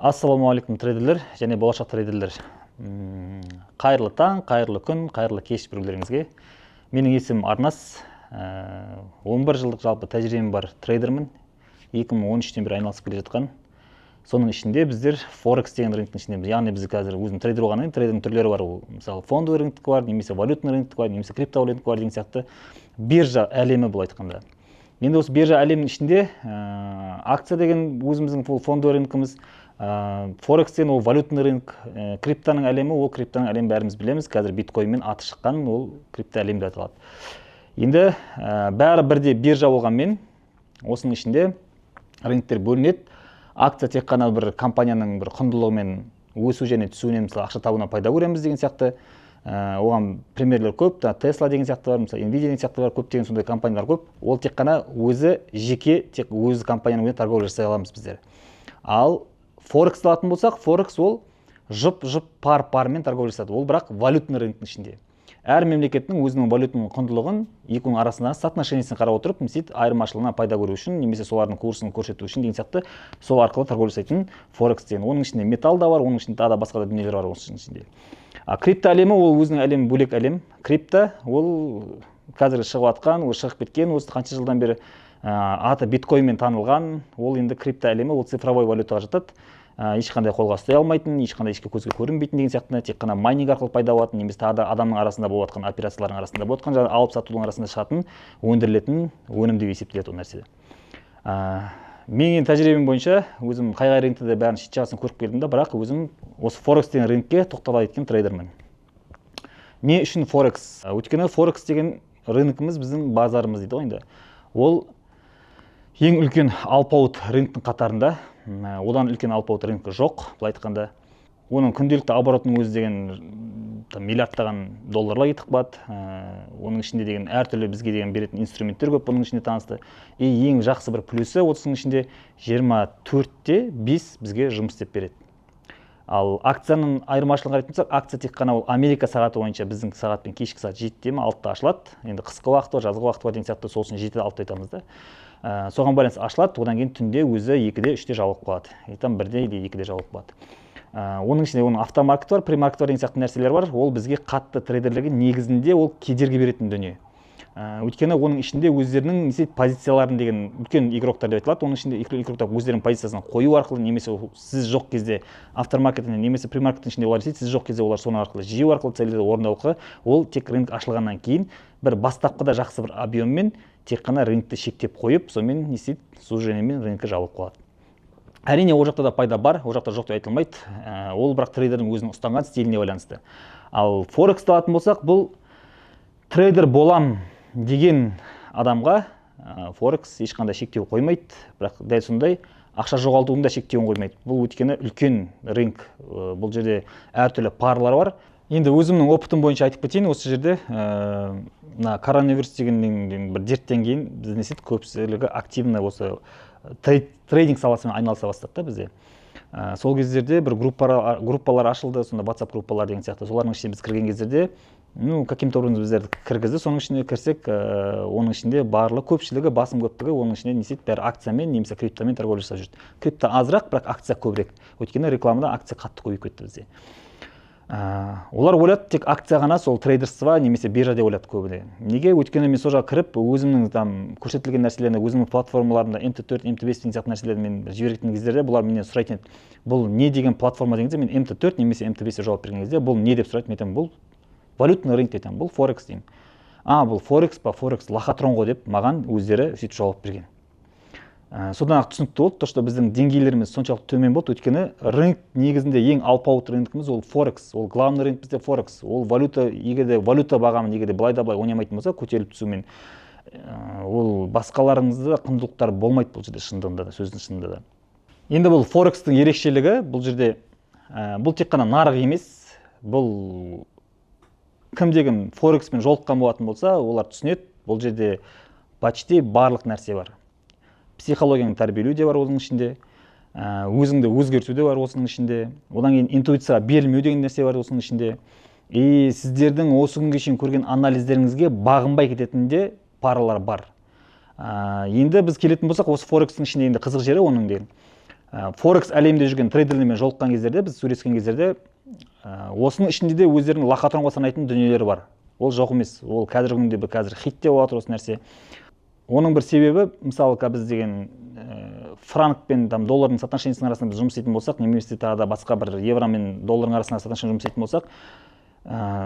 Ассалаумағалейкум трейдерлер және болашақ трейдерлер. Қайырлы таң, қайырлы күн, қайырлы кеш біреулеріңізге. Менің есімім Арнас. 11 жылдық жалпы тәжірибем бар трейдермін. 2013-тен бері айналысып келе жатқан. Соның ішінде біздер Форекс деген рынктың ішіндеміз. Яғни біз қазір өзім трейдер болғаннан кейін трейдердің түрлері бар. Мысалы фондовый рынок бар, немесе валютный рынок бар, немесе криптовалюта бар деген сияқты биржа әлемі бұл айтқанда. Енді осы биржа әлемінің ішінде акция деген өзіміздің фондовый рынкымыз, Форекстен ол валютный рынок, криптаның әлемі, ол криптаның әлемі бәріміз білеміз. Қазір биткоинмен аты шыққан, ол крипта әлемі деп аталады. Енді бәрі бірде биржа болғанмен, осының ішінде рынктер бөлінеді. Акция тек қана бір компанияның бір құндылығымен өсу және түсуінен мысалы ақша табуына пайда көреміз деген сияқты. Оған примерлер көп, Tesla деген сияқты бар, мысалы Nvidia деген сияқты бар, көптеген сондай компаниялар көп. Ол тек қана өзі жеке, тек өзі компанияның өзі торговля жасай аламыз біздер. Ал Форекс алатын болсақ, Форекс ол жұп-жұп пар-пармен торговля жасайды. Ол бірақ валютный рынктың ішінде. Әр мемлекеттің өзінің валютының құндылығын екінің арасындағы соотношениесін қарап отырып, айырмашылығына пайда көру үшін, немесе солардың курсын көрсету үшін деген сияқты сол арқылы торговля жасайтын Форекс деген. Оның ішінде металл да бар, оның ішінде тағы да басқа да дүниелер бар оның ішінде. Крипто әлемі ол өзінің әлемі бөлек әлем. Крипто ол қазір шығып атқан, ол шығып кеткен, осы қанша жылдан бері аты биткоинмен танылған. Ол енді крипто әлемі, ол цифровой валютаға жатады. Ешқандай қолға ұстай алмайтын, ешқандай ешке көзге көрінбейтін деген сияқты, тек қана майнинг арқылы пайда болатын, немесе тағы да адамның арасында болып жатқан операциялардың арасында болып жатқан, алып сатудың арасында шығатын, өндірілетін өнім деп есептеледі ол нәрсе. Менің тәжірибем бойынша өзім қай рынокты да бәрін шет жағасын көріп келдім, бірақ өзім осы Форекс деген рынокке тоқтала кеткен трейдермін. Не үшін Форекс? Өйткені Форекс деген рынокымыз біздің базарымыз дейді ғой енді. Ол ең үлкен алпауыт рынктың қатарында. Одан үлкен алпауыт рынкі жоқ, былай айтқанда. Оның күнделікті оборотының өзі деген миллиардтаған долларлар кетіп қалады. Оның ішінде деген әртүрлі бізге деген беретін инструменттер көп, бұның ішінде танысты. Ең жақсы бір плюсы осының ішінде 24-те 5 бізге жұмыс істеп береді. Ал акцияның айырмашылығын қарайтын болсақ, акция тек қана ол Америка сағаты бойынша біздің сағатпен кешкі сағат 7-те ме 6-та ашылады. Енді қысқы уақыт бар, жазғы уақыт бар деген сияқты, сол үшін 7-де 6-та айтамыз да. Соған байланысты ашылады, одан кейін түнде өзі 2-де 3-те жабылып қалады. Там 1-де 2-де жабылып қалады. Оның ішінде оның автомаркет бар, премаркет бар деген сияқты нәрселер бар. Ол бізге қатты трейдерлерге негізінде ол кедергі беретін дүние. Өйткені оның ішінде өздерінің позицияларын деген үлкен игроктар деп айтылады. Оның ішінде игроктар өздерінің позициясын қою арқылы, немесе сіз жоқ кезде автомаркетінде, немесе премаркеттің ішінде олар істейді, сіз жоқ кезде олар соны арқылы жеу арқылы целдерді орындауға, ол тек рынок ашылғаннан кейін бір бастапқыда жақсы бір объеммен тек қана рынокты шектеп қойып, сонымен не істейді, сужениемен рынокты жабылып қалады. Әрине, ол жақта да пайда бар, ол жақта жоқ деп айтылмайды. Ол бірақ трейдердің өзінің ұстанған стиліне байланысты. Ал Форексті алатын болсақ, бұл трейдер болам деген адамға Форекс ешқандай шектеу қоймайды, бірақ дәл сондай ақша жоғалтуында шектеуін қоймайды. Бұл өйткені үлкен рынок, бұл жерде әртүрлі парлар бар. Енді өзімнің опытым бойынша айтып кетейін, осы жерде коронавирус деген бір дерттен кейін біз көпшілігі активно осы трейдинг саласымен айналыса бастады да бізде. Сол кездерде бір группалар ашылды, сонда WhatsApp группалар деген сияқты. Солардың ішіне біз кірген кездерде, каким-то образом біздерді кіргізді. Соның ішіне кірсек, оның ішінде барлық көпшілігі, басым көптігі оның ішінде не істейді, бәрі акциямен, немесе криптомен торговля жасап жүрді. Крипто азырақ, бірақ акция көбірек. Өйткені рекламада акция қатты көбейіп кетті бізде. Олар ойлады тек акция ғана, сол трейдерство немесе биржа деп ойлады көбіне. Неге? Өйткені мен сол жаққа кіріп, өзімнің көрсетілген нәрселерді, өзімнің платформаларында MT4, MT5 деген сияқты нәрселерді мен жіберген кездерде, бұлар менен сұрайтын еді. Бұл не деген платформа деген кезде, мен MT4 немесе MT5-те жауап берген кезде, бұл не деп сұрайды, мен айтамын, бұл валютный рынок айтамын, бұл Форекс деймін. Бұл Форекс па, Форекс лохотрон ғой деп маған өздері сөйтіп жауап берген. Содан түсінікті болды, что біздің деңгейлеріміз соншалықты төмен болды, өйткені рынок негізінде ең алпауыт рынокымыз ол Форекс, ол главный рынок бізде Форекс, ол валюта, егерде валюта бағамын егерде былай да былай ойнамайтын болса, көтеріліп түсумен, ол басқаларыңызда құндылықтар болмайды бұл жерде шындығында да, сөздің шынында да. Енді бұл Форекстің ерекшелігі, бұл жерде бұл тек қана нарық емес, бұл кімдеген Форекспен жолыққан болатын болса, олар түсінеді, бұл жерде почти барлық нәрсе бар. Психологияны тәрбиелеу де бар осының ішінде, өзіңді өзгерту де бар осының ішінде, одан кейін интуицияға берілмеу деген нәрсе бар осының ішінде. Сіздердің осы күнге шейін көрген анализдеріңізге бағынбай кететін де парлар бар. Енді біз келетін болсақ, осы Форекстің ішінде енді қызық жері оның деген. Форекс әлемде жүрген трейдерлермен жолыққан кездерде, біз сөйлескен кездерде, осының ішінде де өздерінің лохотронға санайтын дүниелері бар. Ол жоқ емес. Ол қазіргі күнде қазір хит деп отыр осы нәрсе. Оның бір себебі, мысалы, біз деген франк пен доллардың соотношениесінің арасында біз жұмыс істейтін болсақ, немесе тағы да басқа бір евро мен доллардың арасында соотношение жұмыс істейтін болсақ,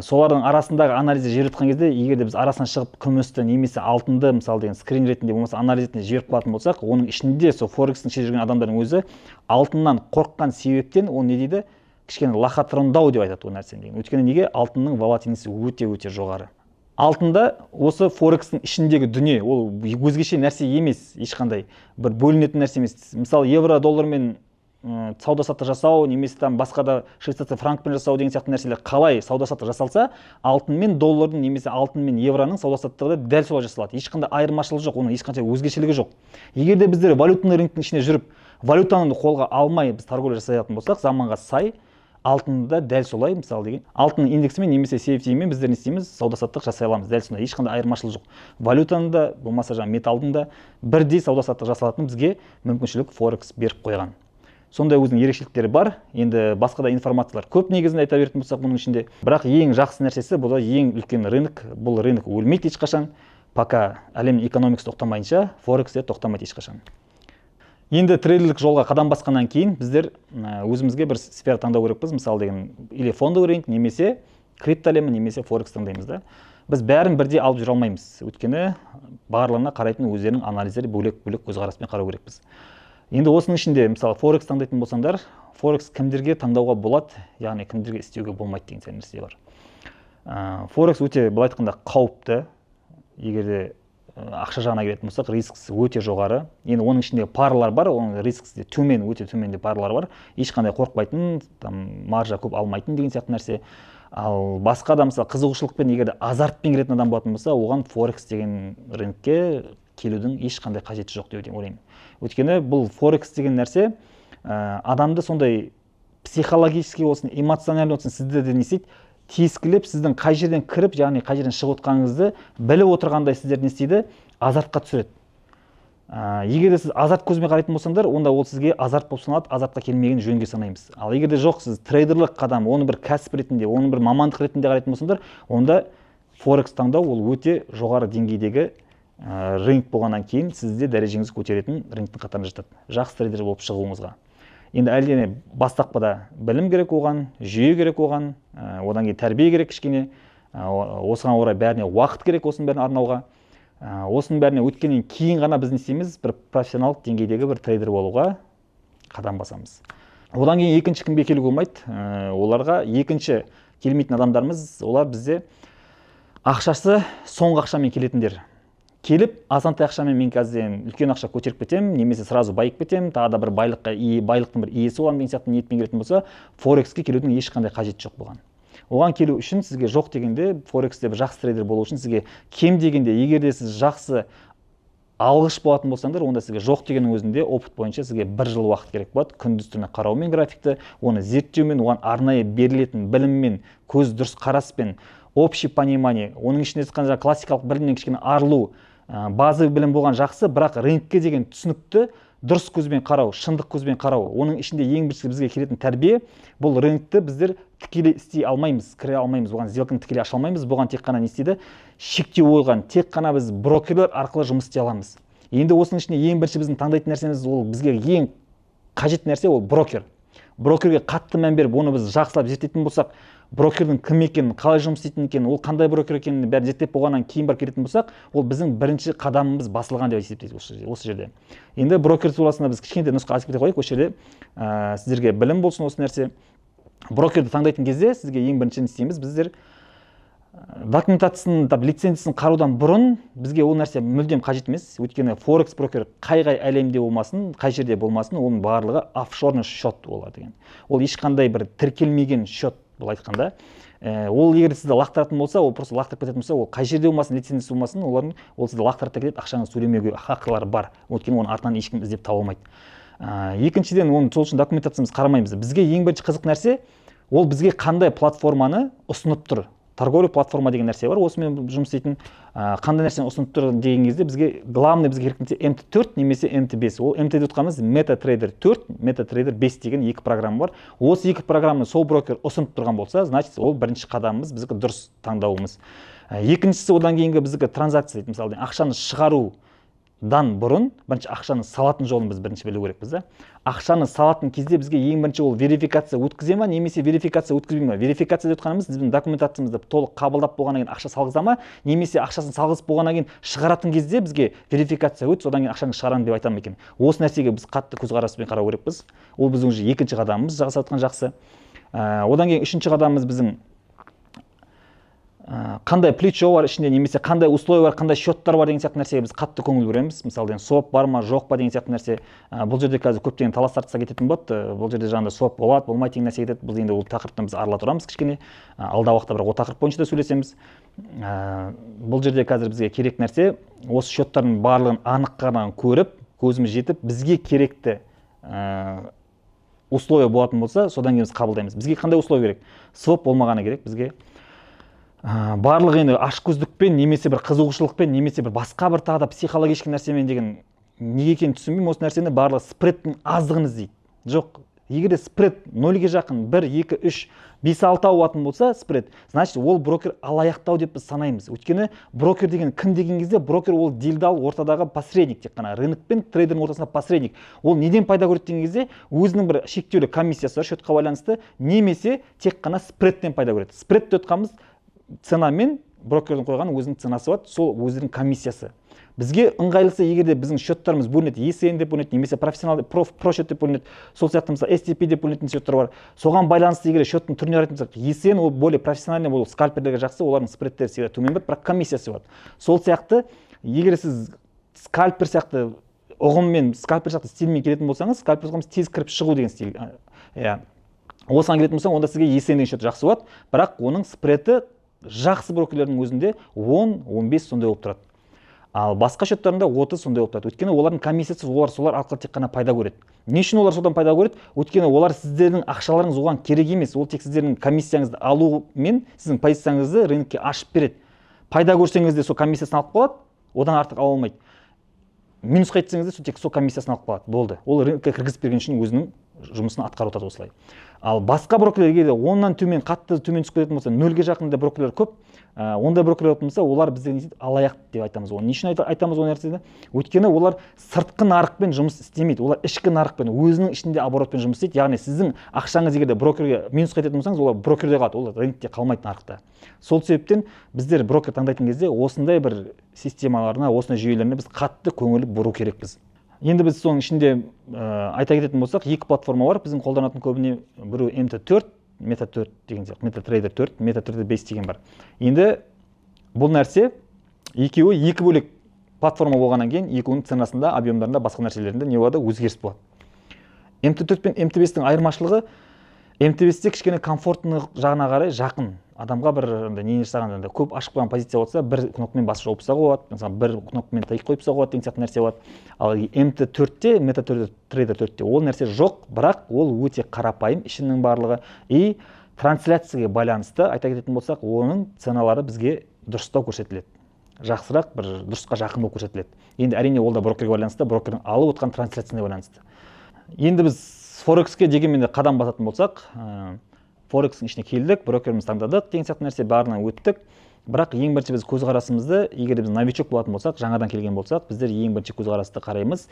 солардың арасындағы анализді жіберіп жатқан кезде, егер де біз арасынан шығып күмісті немесе алтынды мысалы деген скрин ретінде болмаса анализ ретінде жіберіп қалатын болсақ, оның ішінде сол форекстің ішінде жүрген адамдардың өзі алтыннан қорыққан себептен ол не дейді, кішкене лохотрондау деп айтады ол нәрсені деген. Өйткені неге? Алтынның волатильності өте жоғары. Алтында осы форекстің ішіндегі дүние, ол өзгеше нәрсе емес, ешқандай бір бөлінетін нәрсе емес. Мысалы, евро доллармен сауда-саттық жасау, немесе басқа да швейцарский франкпен жасау деген сияқты нәрселер қалай сауда-саттық жасалса, алтын мен доллардың немесе алтын мен евроның сауда-саттығы дәл солай жасалады. Ешқандай айырмашылығы жоқ, оның ешқандай өзгешелігі жоқ. Егер де біздер валютный рынктың ішіне жүріп, валютаны қолға алмай біз торговля жасайтын болсақ, заманға сай алтында дәл солай, мысалы деген, алтын индексімен немесе CFD-мен біздер не істейміз, сауда-саттық жасай аламыз. Дәл сондай, ешқандай айырмашылық жоқ. Валютаның да, болмаса металдың да бірдей сауда-саттық жасалатын бізге мүмкіншілік форекс беріп қойған. Сондай өзінің ерекшеліктері бар. Енді басқа да информациялар көп негізінде айта беретін болсақ бұның ішінде. Бірақ ең жақсы нәрсесі, бұл ең үлкен рынок. Бұл рынок өлмейді ешқашан. Пока әлемнің экономикасы тоқтамайынша, форекс те тоқтамайды ешқашан. Енді трейдерлік жолға қадам басқаннан кейін біздер өзімізге бір сфера таңдау керекпіз. Мысалы деген, или фондовый рынок, немесе крипто әлемі, немесе форекс таңдаймыз да. Біз бәрін бірдей алып жүре алмаймыз. Өйткені барлығына қарайтын өздерінің анализдері бөлек-бөлек көзқараспен қарау керекпіз. Енді осының ішінде, мысалы, форекс таңдайтын болсаңдар, форекс кімдерге таңдауға болады, яғни кімдерге істеуге болмайды деген нәрсе бар. Форекс өте, былай айтқанда, қауіпті. Егер де ақша жағына келетін болсақ, рискісі өте жоғары. Енді оның ішінде парлар бар, оның рискісі төмен, өте төменде парлар бар. Ешқандай қорықпайтын, маржа көп алмайтын деген сияқты нәрсе. Ал басқа да мысалы қызығушылықпен, егер де азартпен келетін адам болатын болса, оған форекс деген рынокке келудің ешқандай қажеті жоқ деп ойлаймын. Өйткені бұл форекс деген нәрсе адамды сондай психологически болсын, эмоционально болсын, сізді де не істейді, тескілеп, сіздің қай жерден кіріп, яғни қай жерден шығып отқаныңызды біліп отырғандай сіздер не істейді, азартқа түсіреді. Егер де сіз азарт көзімен қарайтын болсаңдар, онда ол сізге азарт болып саналады, азартқа келмеген жөнге санаймыз. Ал егер де жоқ, сіз трейдерлік қадам, оны бір кәсіп ретінде, оны бір мамандық ретінде қарайтын болсаңдар, онда форекс таңдау ол өте жоғары деңгейдегі рынок болғаннан кейін сізде дәрежеңіз көтеретін рынктың қатарына жатады. Жақсы трейдер болып шығуыңызға. Енді әлдене бастапқыда білім керек оған, жүйе керек оған, одан кейін тәрбие керек кішкене, осыған орай бәріне уақыт керек осының бәрін арнауға. Осының бәріне өткеннен кейін ғана біз не істейміз, бір профессионалдық деңгейдегі бір трейдер болуға қадам басамыз. Одан кейін екінші кімге келуге болмайды. Оларға екінші келмейтін адамдарымыз, олар бізде ақшасы соңғы ақшамен келетіндер. Келіп, азантай ақшамен мен қазір үлкен ақша көтеріп кетем, немесе сразу байып кетем, тағы да бір байлықтың бір иесі оған деген сияқты ниетпен келетін болса, форекске келудің ешқандай қажеті жоқ болған. Оған келу үшін сізге жоқ дегенде, форексте бір жақсы трейдер болу үшін сізге кем дегенде, егер де сіз жақсы алғыш болатын болсаңдар, онда сізге жоқ дегеннің өзінде опыт бойынша сізге 1 жыл уақыт керек болады. Күндіз-түні қараумен графикті, оны зерттеумен, оған арнайы берілетін біліммен, көз дұрыс қараспен, общий понимание, оның ішінде қанша классикалық білімнен кішкене арылу, базовый білім болған жақсы, бірақ рынокке деген түсінікті дұрыс көзбен қарау, шындық көзбен қарау, оның ішінде ең бірінші бізге келетін тәрбие, бұл рынокты біздер тікелей істей алмаймыз, кіре алмаймыз, оған сделканы тікелей аша алмаймыз, бұған тек қана не істейді, шектеу қойған, тек қана біз брокерлер арқылы жұмыс істей аламыз. Енді осының ішінде ең бірінші біздің таңдайтын нәрсеміз, ол бізге ең қажетті нәрсе ол брокер. Брокерге қатты мән беріп, оны біз жақсылап зерттейтін болсақ, брокердің кім екенін, қалай жұмыс істейтін екенін, ол қандай брокер екенін бәрін зерттеп болғаннан кейін барып келетін болсақ, ол біздің бірінші қадамымыз басылған деп есептейміз осы жерде. Енді брокер турасында біз кішкентай нұсқа айтып кете қояйық, осы жерде сіздерге білім болсын осы нәрсе. Брокерді таңдайтын кезде сізге ең бірінші не істейміз, біздер документациясын, лицензиясын қараудан бұрын бізге ол нәрсе мүлдем қажет емес. Өйткені форекс брокер қай әлемде болмасын, қай жерде болмасын, оның барлығы офшорный счет болады деген. Ол ешқандай бір тіркелмеген счет, бұл айтқанда. Ол егер сізді лақтыратын болса, ол просто лақтырып кететін болса, ол қай жерде болмасын, лицензиясы болмасын, ол сізді лақтырып та кетеді, ақшаны төлемеуге хақылары бар. Өйткені оның артынан ешкім іздеп таба алмайды. Екіншіден, оны сол үшін документацияны қарамаймыз. Бізге ең бірінші қызық нәрсе, ол бізге қандай платформаны ұсынып тұр. торговля платформа деген нәрсе бар, осымен жұмыс істейтін. Қандай нәрсені ұсынып тұр деген кезде бізге главный бізге керек нәрсе MT4 немесе MT5. Ол MT деп отқанымыз MetaTrader 4, MetaTrader 5 деген екі программа бар. Осы екі программаны сол брокер ұсынып тұрған болса, значит ол бірінші қадамымыз, біздікі дұрыс таңдауымыз. Екіншісі, одан кейінгі біздікі транзакция дейді, мысалы ақшаны шығарудан бұрын бірінші ақшаны салатын жолын біз бірінші білу керекпіз. Ақшаны салатын кезде бізге ең бірінші ол верификация өткізе ма, немесе верификация өткізбей ма? Верификация деп отқанымыз біздің документациямызды толық қабылдап болғаннан кейін ақша салғыза ма, немесе ақшасын салғызып болғаннан кейін шығаратын кезде бізге верификация өт, содан кейін ақшаны шығарамын деп айтамын екен. Осы нәрсеге біз қатты көзқараспен қарау керекпіз. Ол біздің уже екінші қадамымыз, жасап жатқан жақсы. Одан кейін үшінші қадамымыз біздің қандай плечо бар ішінде, немесе қандай условия бар, қандай счеттар бар деген сияқты нәрсеге біз қатты көңіл бөлеміз. Мысалы, своп бар ма, жоқ па деген сияқты нәрсе. Бұл жерде қазір көптеген талас тартысқа кететін болады. Бұл жерде жаңағыдай своп болады, болмайды деген нәрсе кетеді. Біз енді ол тақырыптан біз арыла тұрамыз кішкене. Алдағы уақытта бір ол тақырып бойынша да сөйлесеміз. Бұл жерде қазір бізге керек нәрсе осы счеттардың барлығын анық қана көріп, көзіміз жетіп, бізге керекті условия болатын болса, содан кейін біз қабылдаймыз. Бізге қандай условия керек? Своп болмағаны керек бізге. Барлығы енді ашкөздікпен, немесе бір қызығушылықпен, немесе бір басқа бір тағы да психологический нәрсемен деген неге екенін түсінбеймін. Осы нәрсені барлығы спредтің аздығын іздейді. Жоқ, егер де спред 0-ге жақын 1, 2, 3, 5, 6 болатын болса спред, значит ол брокер алаяқтау деп біз санаймыз. Өйткені брокер деген кім деген кезде, брокер ол делдал, ортадағы посредник, тек қана рынок пен трейдердің ортасында посредник. Ол неден пайда көреді деген кезде, өзінің бір шектеулі комиссиясы бар, счетқа байланысты, немесе тек қана спредтен пайда көреді. Спред деп отқанымыз цена мен брокердің қойған өзінің ценасы бар, сол өзінің комиссиясы. Бізге ыңғайлысы, егер де біздің счеттарымыз бөлінеді, ECN деп бөлінеді, немесе профессионал прошет деп бөлінеді, сол сияқты мысалы STP деп бөлінетін счеттар бар. Соған байланысты егер счеттің түріне қарайтын болсақ, ECN ол более профессиональный, ол скальперлерге жақсы, олардың спредтері всегда төмен болады, бірақ комиссиясы бар. Сол сияқты, егер сіз скальпер сияқты ұғыммен, скальпер сияқты стильмен келетін болсаңыз, скальпер ұғымыз тез кіріп шығу деген стиль. Осыған келетін болсаң, онда сізге ECN деген счет жақсы болады, бірақ оның спредті жақсы брокерлердің өзінде 10-15 сондай болып тұрады. Ал басқа счеттарында 30 сондай болып тұрады. Өйткені олардың комиссиясы, солар арқылы тек қана пайда көреді. Не үшін олар содан пайда көреді? Өйткені олар сіздердің ақшаларыңыз оған керек емес. Ол тек сіздердің комиссияңызды алу мен сіздің позицияңызды рынокке ашып береді. Пайда көрсеңіз де сол комиссиясын алып қалады, одан артық ала алмайды. Минусқа кетсеңіз де тек сол комиссиясын алып қалады. Болды. Ол рынокқа кіргізіп берген үшін өзінің жұмысын атқарып отырады осылай. Ал басқа брокерлерге де 10-нан төмен, қатты төмен түсіп кететін болса, 0-ге жақында брокерлер көп, ондай брокерлер болса, олар бізде алаяқ деп айтамыз. Оны не үшін айтамыз ол нәрсені? Өйткені олар сыртқы нарықпен жұмыс істемейді. Олар ішкі нарықпен, өзінің ішінде оборотпен жұмыс істейді. Яғни сіздің ақшаңыз егер де брокерге минусқа кететін болсаңыз, олар брокерде қалады, олар рынокте қалмайды нарықта. Сол себептен біздер брокер таңдайтын кезде осындай бір системаларына, осындай жүйелеріне біз қатты көңіл бұру керекпіз. Енді біз соның ішінде айта кететін болсақ, екі платформа бар. Біздің қолданатын көбіне бірі MT4, MetaTrader деген сияқты, MetaTrader 4, MetaTrader 5 деген бар. Енді бұл нәрсе екеуі екі бөлек платформа болғаннан кейін, екеуінің ценасында, объемдарында, басқа нәрселерінде не болады? Өзгеріс болады. MT4 пен MT5-тің айырмашылығы, MT5-те кішкене комфорттылық жағына қарай жақын. Адамға бір не жасағанда көп ашық болған позиция болса, бір кнопкамен басып жауып тастауға болады, мысалы бір кнопкамен тайып қойып тастауға болады деген сияқты нәрсе болады. Ал MT4-те, MetaTrader 4-те ол нәрсе жоқ, бірақ ол өте қарапайым ішінің барлығы. И трансляцияға байланысты айта кететін болсақ, оның ценалары бізге дұрыстау көрсетіледі. Жақсырақ, бір дұрысқа жақын болып көрсетіледі. Енді әрине ол да брокерге байланысты, брокердің алып отқан трансляциясына байланысты. Енді біз Форекске дегенмен де қадам басатын болсақ, Форекстің ішіне келдік, брокеріміз таңдадық, деген сияқты нәрсе барынан өттік. Бірақ ең бірінші біз көзқарасымызды, егер біз новичок болатын болсақ, жаңадан келген болсақ, біздер ең бірінші көзқарасты қараймыз.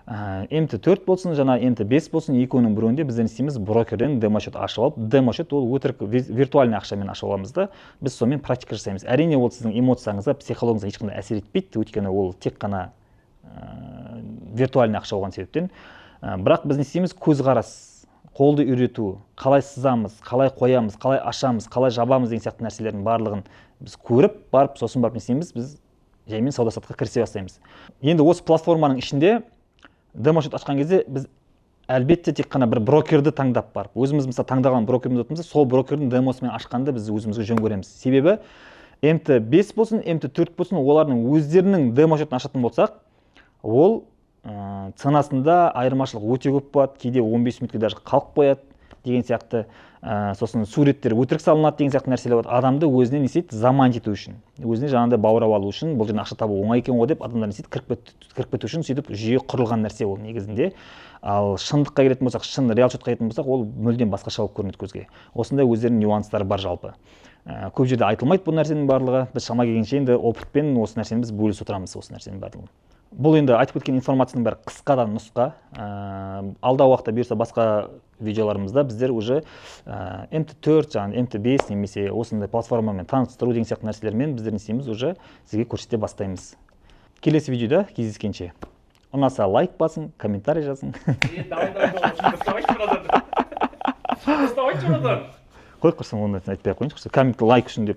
MT4 болсын, жаңа MT5 болсын, екеуінің біреуінде біздер істейміз брокерден демошот ашып алып, демошот ол өтірік виртуальный ақшамен ашып аламыз да, біз сонымен практика жасаймыз. Әрине ол сіздің эмоцияңызға, психологыңызға ешқандай әсер етпейді, өйткені ол тек қана виртуальный ақша болған себептен. Бірақ біз не істейміз? Көзқарас, қолды үйрету, қалай сызамыз, қалай қоямыз, қалай ашамыз, қалай жабамыз деген сияқты нәрселердің барлығын біз көріп, барып, сосын барып не істейміз? Біз жаймен сауда-саттыққа кірісе бастаймыз. Енді осы платформаның ішінде демошот ашқан кезде біз әлбетте тек қана бір брокерді таңдап барып, өзіміз мысалы таңдаған брокеріміз болса, сол брокердің демосымен ашқанды біз өзімізге жөн көреміз. Себебі MT5 болсын, MT4 болсын, олардың өздерінің демошотын ашатын болсақ, ол ценасында айырмашылық өте көп болады, кейде 15 минутқа даже қалып қояды. деген сияқты, сосын суреттер өтірік салынады деген сияқты нәрселер бар. Адамды өзіне не істейді, заманить ету үшін, өзіне жаңағыдай баурап алу үшін, бұл жерден ақша табу оңай екен ғой деп адамдар не істейді, кіріп кету үшін сөйтіп жүйе құрылған нәрсе ол негізінде. Ал шындыққа келетін болсақ, шын реал счетқа келетін болсақ, ол мүлдем басқаша болып көрінеді көзге. Осындай өздерінің нюанстары бар жалпы. Көп жерде айтылмайды бұл нәрсенің барлығы. Біз шама келгенше енді опытпен осы нәрсені біз бөлісіп отырамыз, осы нәрсенің барлығын. Бұл енді айтып кеткен информацияның бәрі қысқадан нұсқа. Алдағы уақытта бұйырса басқа видеоларымызда біздер уже MT4, жаңағы MT5 немесе осындай платформамен таныстыру деген сияқты нәрселермен біздер не істейміз, уже сізге көрсете бастаймыз. Келесі видеода кездескенше. Ұнаса лайк басың, комментарий жазың. Қой құрсам, оны айтпай ақ қойыңызшы. Коммент лайк үшін деп.